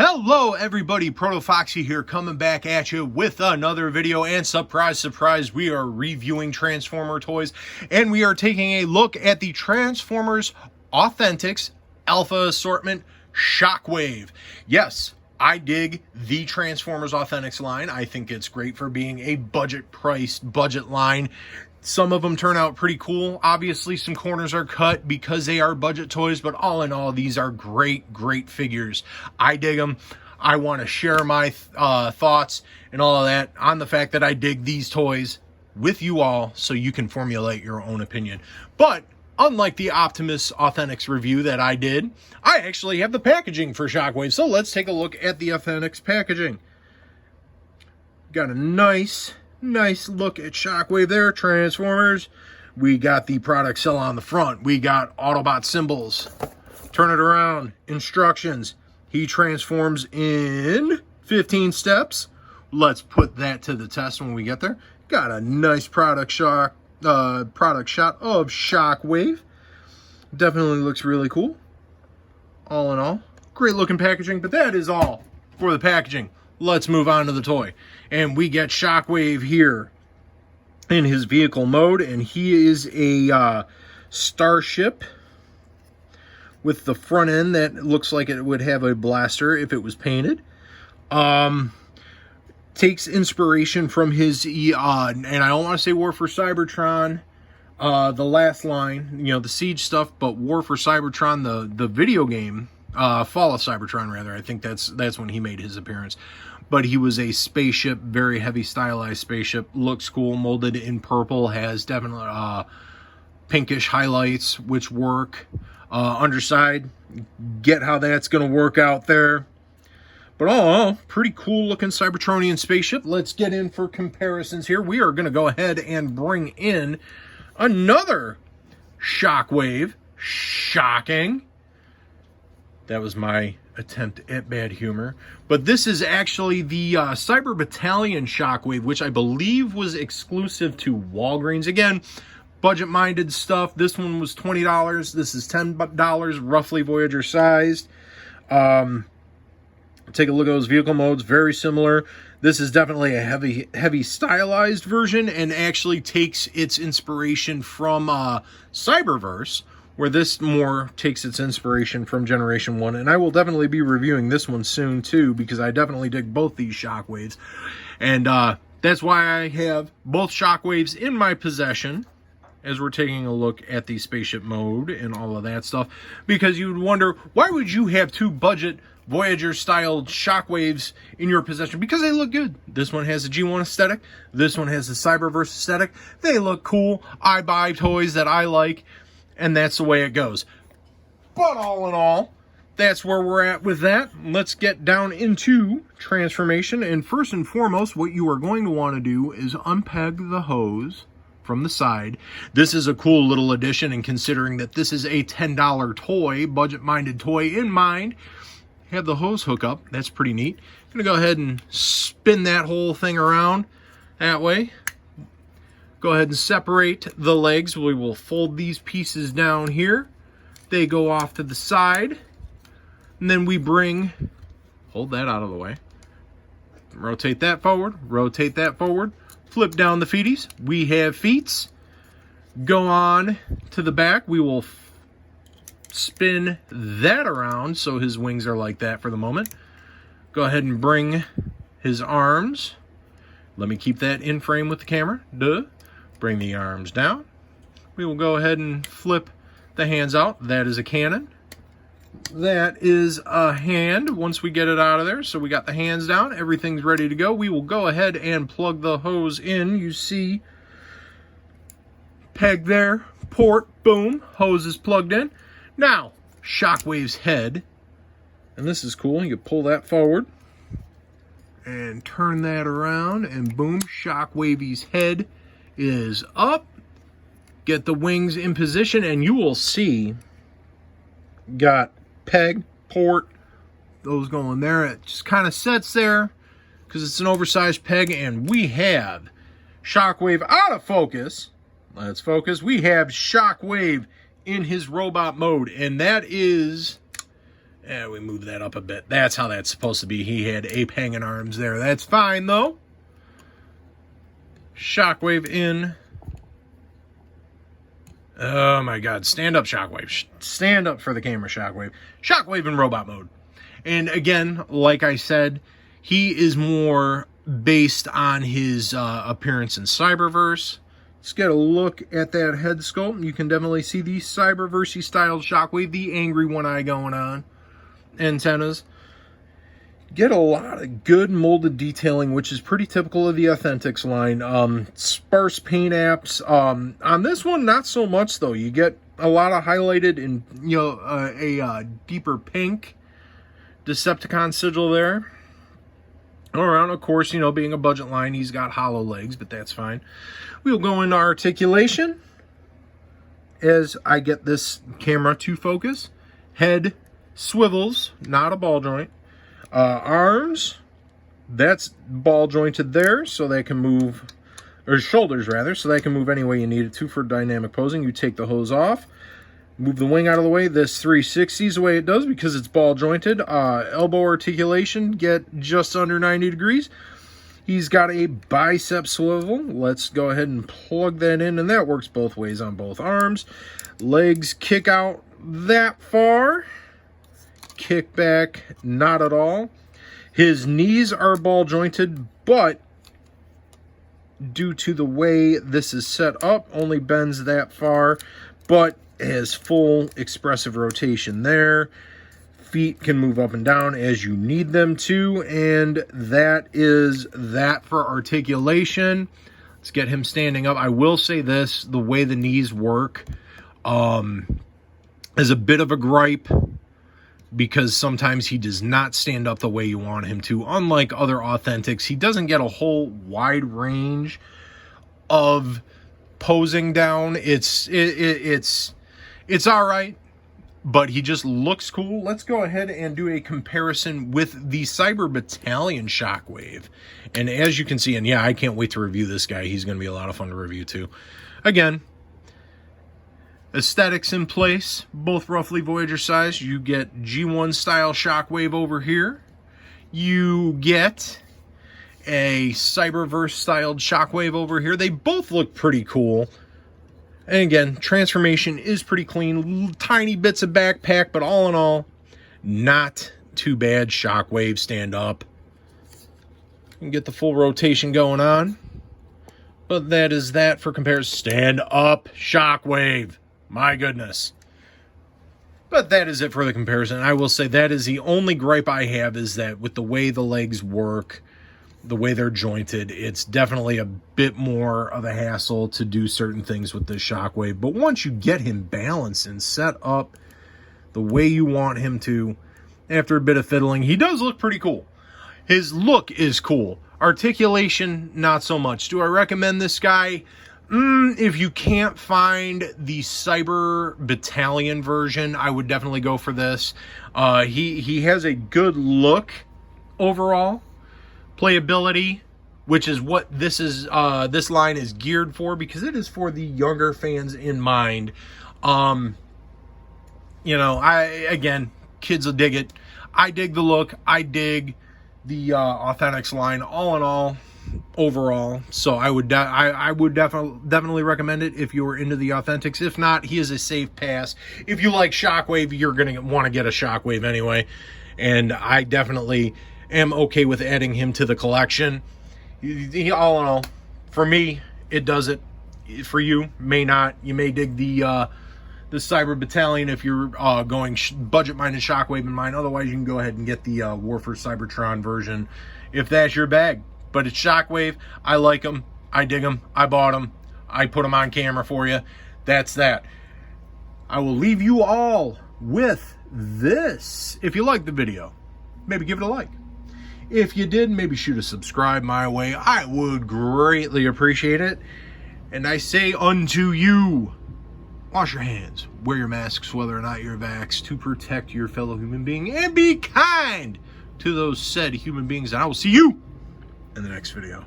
Hello everybody, ProtoFoxy here, coming back at you with another video, and surprise, surprise, we are reviewing Transformer toys, and we are taking a look at the Transformers Authentics Alpha Assortment Shockwave. Yes, I dig the Transformers Authentics line. I think it's great for being a budget-priced, budget line. Some of them turn out pretty cool. Obviously, some corners are cut because they are budget toys, but all in all, these are great, great figures. I dig them. I want to share my thoughts and all of that on the fact that I dig these toys with you all so you can formulate your own opinion. But unlike the Optimus Authentics review that I did, I actually have the packaging for Shockwave. So let's take a look at the Authentics packaging. Got a nice look at Shockwave there. Transformers. We got the product cell on the front. We got Autobot symbols. Turn it around. Instructions. He transforms in 15 steps. Let's put that to the test when we get there. Got a nice product shot of Shockwave. Definitely looks really cool. All in all, great looking packaging, but that is all for the packaging. Let's move on to the toy. And we get Shockwave here in his vehicle mode, and he is a starship with the front end that looks like it would have a blaster if it was painted. Takes inspiration from his, and I don't want to say War for Cybertron, the last line, you know, the Siege stuff, but War for Cybertron, the video game, Fall of Cybertron, rather. I think that's when he made his appearance. But he was a spaceship, very heavy stylized spaceship. Looks cool, molded in purple, has definitely pinkish highlights, which work. Underside, get how that's going to work out there. But all in all, pretty cool looking Cybertronian spaceship. Let's get in for comparisons here. We are going to go ahead and bring in another Shockwave. Shocking. That was my attempt at bad humor. But this is actually the Cyber Battalion Shockwave, which I believe was exclusive to Walgreens. Again, budget-minded stuff. This one was $20. This is $10, roughly Voyager sized. Take a look at those vehicle modes. Very similar. This is definitely a heavy stylized version, and actually takes its inspiration from Cyberverse, where this more takes its inspiration from Generation 1. And I will definitely be reviewing this one soon, too, because I definitely dig both these Shockwaves. And that's why I have both Shockwaves in my possession, as we're taking a look at the spaceship mode and all of that stuff. Because you would wonder, why would you have two budget Voyager-styled Shockwaves in your possession? Because they look good. This one has a G1 aesthetic. This one has a Cyberverse aesthetic. They look cool. I buy toys that I like, and that's the way it goes. But all in all, that's where we're at with that. Let's get down into transformation. And first and foremost, what you are going to want to do is unpeg the hose from the side. This is a cool little addition, and considering that this is a $10 toy, budget-minded toy in mind, have the hose hook up. That's pretty neat. I'm going to go ahead and spin that whole thing around that way. Go ahead and separate the legs. We will fold these pieces down here. They go off to the side. And then we hold that out of the way. Rotate that forward. Rotate that forward. Flip down the feeties. We have feet. Go on to the back. We will spin that around so his wings are like that for the moment. Go ahead and bring his arms. Let me keep that in frame with the camera. Bring the arms down. We will go ahead and flip the hands out. That is a cannon. That is a hand once we get it out of there. So we got the hands down. Everything's ready to go. We will go ahead and plug the hose in. You see, peg there, port, boom, hose is plugged in. Now, Shockwave's head, and this is cool. You can pull that forward and turn that around, and boom, Shockwave's head is up. Get the wings in position, and you will see, got peg, port, those going there. It just kind of sets there because it's an oversized peg, and we have Shockwave out of focus. Let's focus. We have Shockwave in his robot mode, and that is Yeah, we move that up a bit. That's how that's supposed to be. He had ape hanging arms there. That's fine, though. Shockwave in. Oh, my God. Stand up, Shockwave. Stand up for the camera, Shockwave. Shockwave in robot mode. And again, like I said, he is more based on his appearance in Cyberverse. Let's get a look at that head sculpt. You can definitely see the Cyberverse-y styled Shockwave, the angry one eye going on. Antennas. Get a lot of good molded detailing, which is pretty typical of the Authentics line. Sparse paint apps. On this one, not so much, though. You get a lot of highlighted and, a deeper pink Decepticon sigil there. All around, of course, being a budget line, he's got hollow legs, but that's fine. We'll go into articulation as I get this camera to focus. Head swivels, not a ball joint. Arms, that's ball jointed there, so they can move, or shoulders rather, so they can move any way you need it to for dynamic posing. You take the hose off, move the wing out of the way. This 360 is the way it does because it's ball jointed. Elbow articulation, get just under 90 degrees. He's got a bicep swivel. Let's go ahead and plug that in, and that works both ways on both arms. Legs kick out that far. Kick back, not at all. His knees are ball jointed, but due to the way this is set up, only bends that far, but has full expressive rotation there. Feet can move up and down as you need them to, and that is that for articulation. Let's get him standing up. I will say this, the way the knees work is a bit of a gripe, because sometimes he does not stand up the way you want him to. Unlike other Authentics, he doesn't get a whole wide range of posing down. It's all right, but he just looks cool. Let's go ahead and do a comparison with the Cyber Battalion Shockwave. And as you can see, and yeah, I can't wait to review this guy. He's going to be a lot of fun to review too. Again, aesthetics in place, both roughly Voyager size. You get G1 style Shockwave over here. You get a Cyberverse styled Shockwave over here. They both look pretty cool. And again, transformation is pretty clean. Tiny bits of backpack, but all in all, not too bad. Shockwave, stand up. You can get the full rotation going on. But that is that for comparison. Stand up, Shockwave. My goodness. But that is it for the comparison. I will say that is the only gripe I have, is that with the way the legs work, the way they're jointed, it's definitely a bit more of a hassle to do certain things with this Shockwave. But once you get him balanced and set up the way you want him to, after a bit of fiddling, he does look pretty cool. His look is cool. Articulation, not so much. Do I recommend this guy? If you can't find the Cyber Battalion version, I would definitely go for this. He has a good look overall. Playability, which is what this line is geared for, because it is for the younger fans in mind. Again, kids will dig it. I dig the look. I dig the Authentics line. All in all, overall, so I would definitely recommend it if you were into the Authentics. If not, he is a safe pass. If you like Shockwave, you're gonna want to get a Shockwave anyway, and I definitely am okay with adding him to the collection. All in all, for me, it does it. For you, may not. You may dig the Cyber Battalion if you're going budget-minded Shockwave in mind. Otherwise, you can go ahead and get the Warfare Cybertron version if that's your bag. But it's Shockwave. I like them. I dig them. I bought them. I put them on camera for you. That's that. I will leave you all with this. If you liked the video, maybe give it a like. If you did, maybe shoot a subscribe my way. I would greatly appreciate it. And I say unto you, wash your hands, wear your masks whether or not you're vaxxed, to protect your fellow human being, and be kind to those said human beings. And I will see you in the next video.